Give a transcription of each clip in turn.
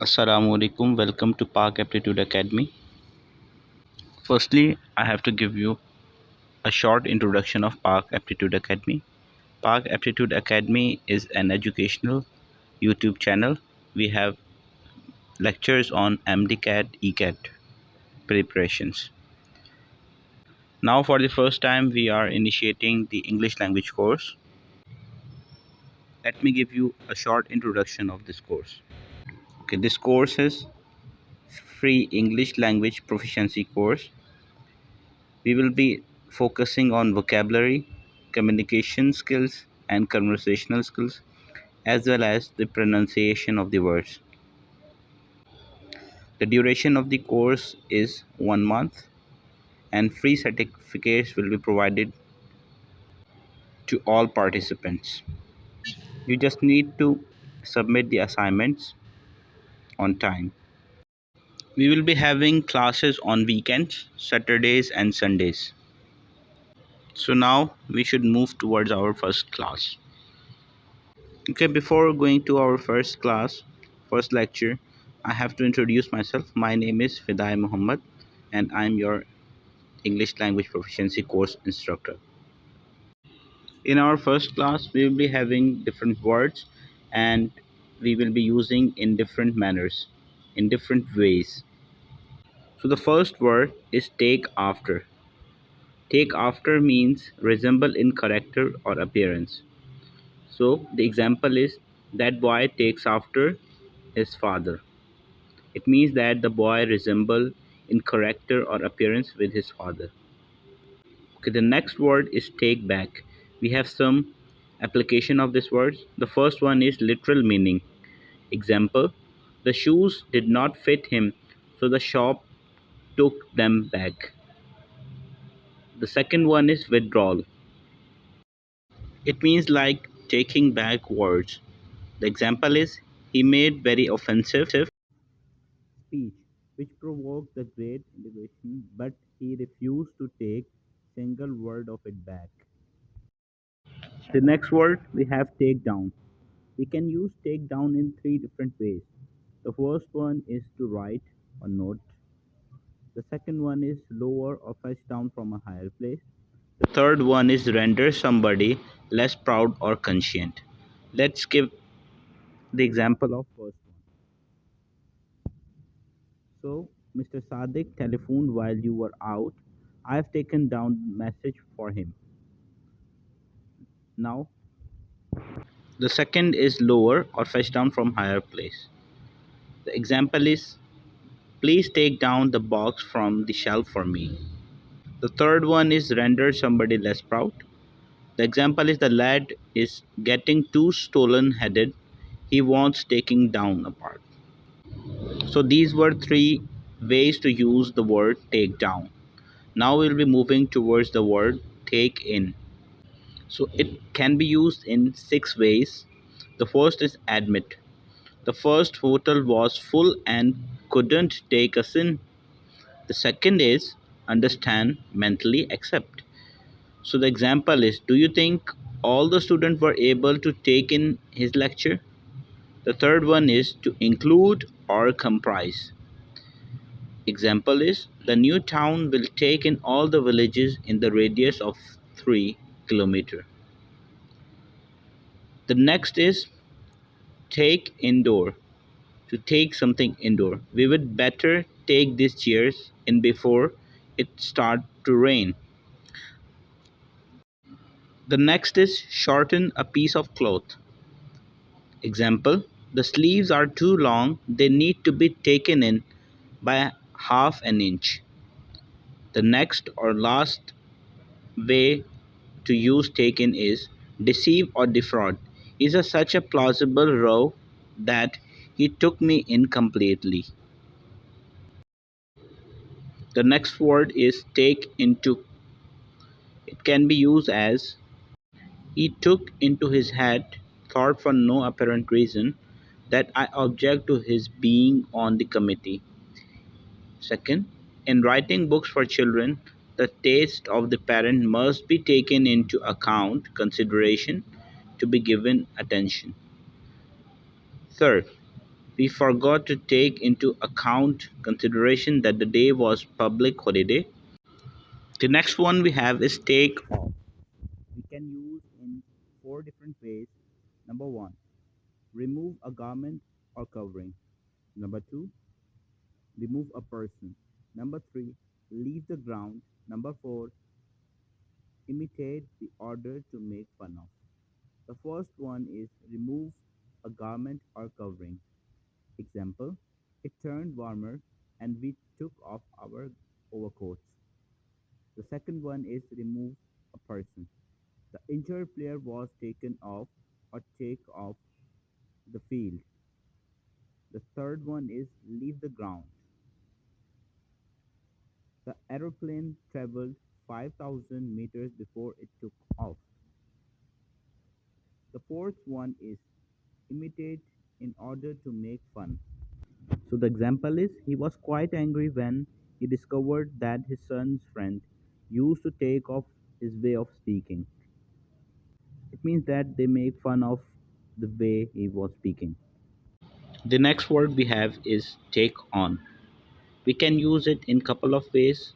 Assalamu alaikum. Welcome to Park Aptitude Academy. Firstly, I have to give you a short introduction of Park Aptitude Academy. Park Aptitude Academy is an educational YouTube channel. We have lectures on MDCAT, ECAT preparations. Now, for the first time, we are initiating the English language course. Let me give you a short introduction of this course. Okay, this course is free English language proficiency course. We will be focusing on vocabulary, communication skills, and conversational skills, as well as the pronunciation of the words. The duration of the course is 1 month, and free certificates will be provided to all participants. You just need to submit the assignments on time. We will be having classes on weekends, Saturdays, and Sundays. So now we should move towards our first class. Okay, before going to our first lecture, I have to introduce myself. My name is Fidai Muhammad, and I'm your English language proficiency course instructor. In our first class, we will be having different words, and we will be using in different manners, in different ways. So the first word is take after. Take after means resemble in character or appearance. So the example is that boy takes after his father. It means that the boy resembles in character or appearance with his father. Okay, the next word is take back. We have some application of this word. The first one is literal meaning. Example, the shoes did not fit him, so the shop took them back. The second one is withdrawal. It means like taking back words. The example is he made very offensive speech which provoked the great indignation, but he refused to take single word of it back. The next word we have take down. We can use take down in three different ways. The first one is to write or note. The second one is lower or fetch down from a higher place. The third one is render somebody less proud or conscient. Let's give the example of first one. So, Mr. Sadiq telephoned while you were out. I have taken down message for him. Now, the second is lower or fetch down from higher place. The example is please take down the box from the shelf for me. The third one is render somebody less proud. The example is the lad is getting too stolen headed. He wants taking down apart. So these were three ways to use the word take down. Now we'll be moving towards the word take in. So it can be used in six ways. The first is admit. The first hotel was full and couldn't take us in. The second is understand, mentally accept. So the example is do you think all the students were able to take in his lecture? The third one is to include or comprise. Example is the new town will take in all the villages in the radius of 3 kilometers. The next is take indoor. To take something indoor. We would better take these chairs in before it start to rain. The next is shorten a piece of cloth. Example, the sleeves are too long, they need to be taken in by half an inch. The next or last way to use taken is deceive or defraud. Is a such a plausible row that he took me in completely. The next word is take into. It can be used as he took into his head, thought for no apparent reason, that I object to his being on the committee. Second, in writing books for children, the taste of the parent must be taken into account, consideration to be given attention. Third, We forgot to take into account consideration that the day was public holiday. The next one we have is take off. We can use in four different ways. Number one, remove a garment or covering. Number two, remove a person. Number three, leave the ground. Number four, imitate the order to make fun of. The first one is remove a garment or covering. Example, it turned warmer and we took off our overcoats. The second one is remove a person. The injured player was taken off or take off the field. The third one is leave the ground. The aeroplane traveled 5,000 meters before it took off. The fourth one is imitate in order to make fun. So the example is he was quite angry when he discovered that his son's friend used to take off his way of speaking. It means that they make fun of the way he was speaking. The next word we have is take on. We can use it in couple of ways.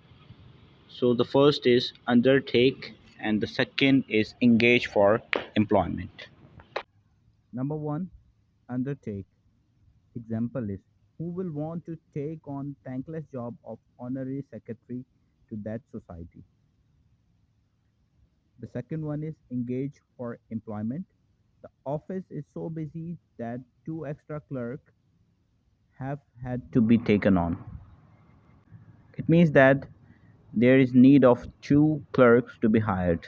So the first is undertake and the second is engage for employment. Number one, undertake. Example is who will want to take on thankless job of honorary secretary to that society. The second one is engage for employment. The office is so busy that two extra clerks have had to be taken on. It means that there is need of two clerks to be hired.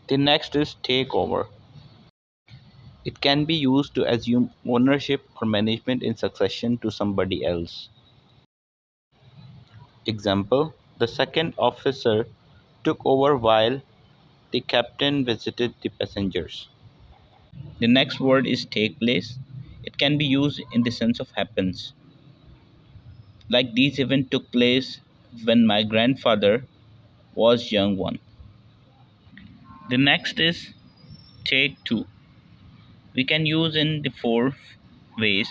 The next is take over. It can be used to assume ownership or management in succession to somebody else. Example, the second officer took over while the captain visited the passengers. The next word is take place. It can be used in the sense of happens. Like these event took place when my grandfather was young one. The next is take two. We can use in the four ways.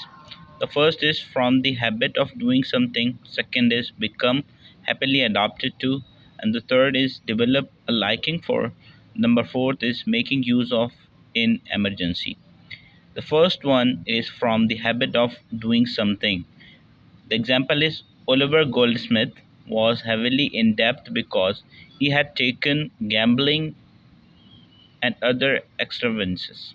The first is from the habit of doing something, second is become happily adapted to, and the third is develop a liking for. Number fourth is making use of in emergency. The first one is from the habit of doing something. The example is Oliver Goldsmith was heavily in debt because he had taken gambling and other extravagances.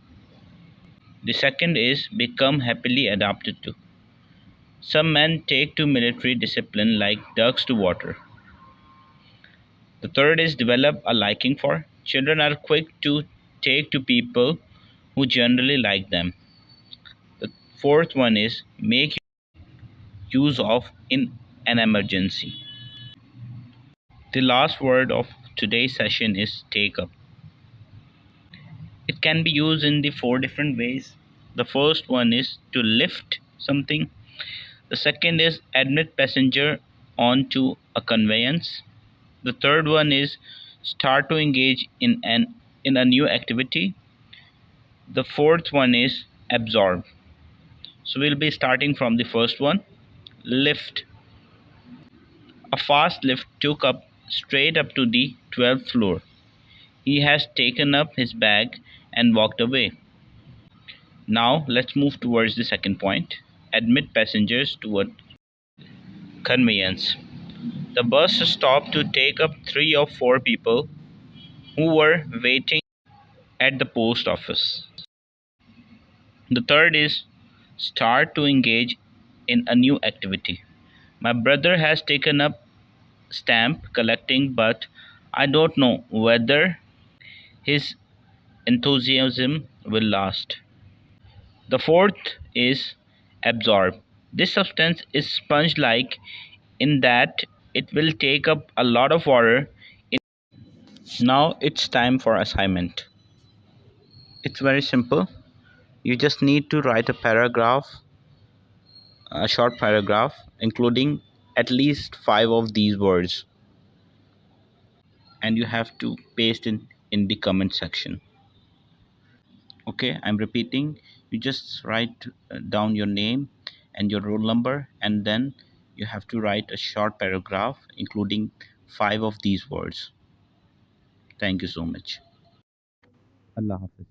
The second is become happily adapted to. Some men take to military discipline like ducks to water. The third is develop a liking for. Children are quick to take to people who generally like them. The fourth one is make use of in an emergency. The last word of today's session is take up. It can be used in the four different ways. The first one is to lift something. The second is admit passenger onto a conveyance. The third one is start to engage in a new activity. The fourth one is absorb. So we'll be starting from the first one. Lift. A fast lift took up straight up to the 12th floor. He has taken up his bag and walked away. Now let's move towards the second point. Admit passengers to a conveyance. The bus stopped to take up three or four people who were waiting at the post office. The third is start to engage in a new activity. My brother has taken up stamp collecting, but I don't know whether his enthusiasm will last. The fourth is absorb. This substance is sponge like in that it will take up a lot of water. Now it's time for assignment. It's very simple. You just need to write a paragraph, a short paragraph, including at least five of these words, and you have to paste in the comment section. Okay, I'm repeating. You just write down your name and your roll number, and then you have to write a short paragraph including five of these words. Thank you so much. Allah Hafiz.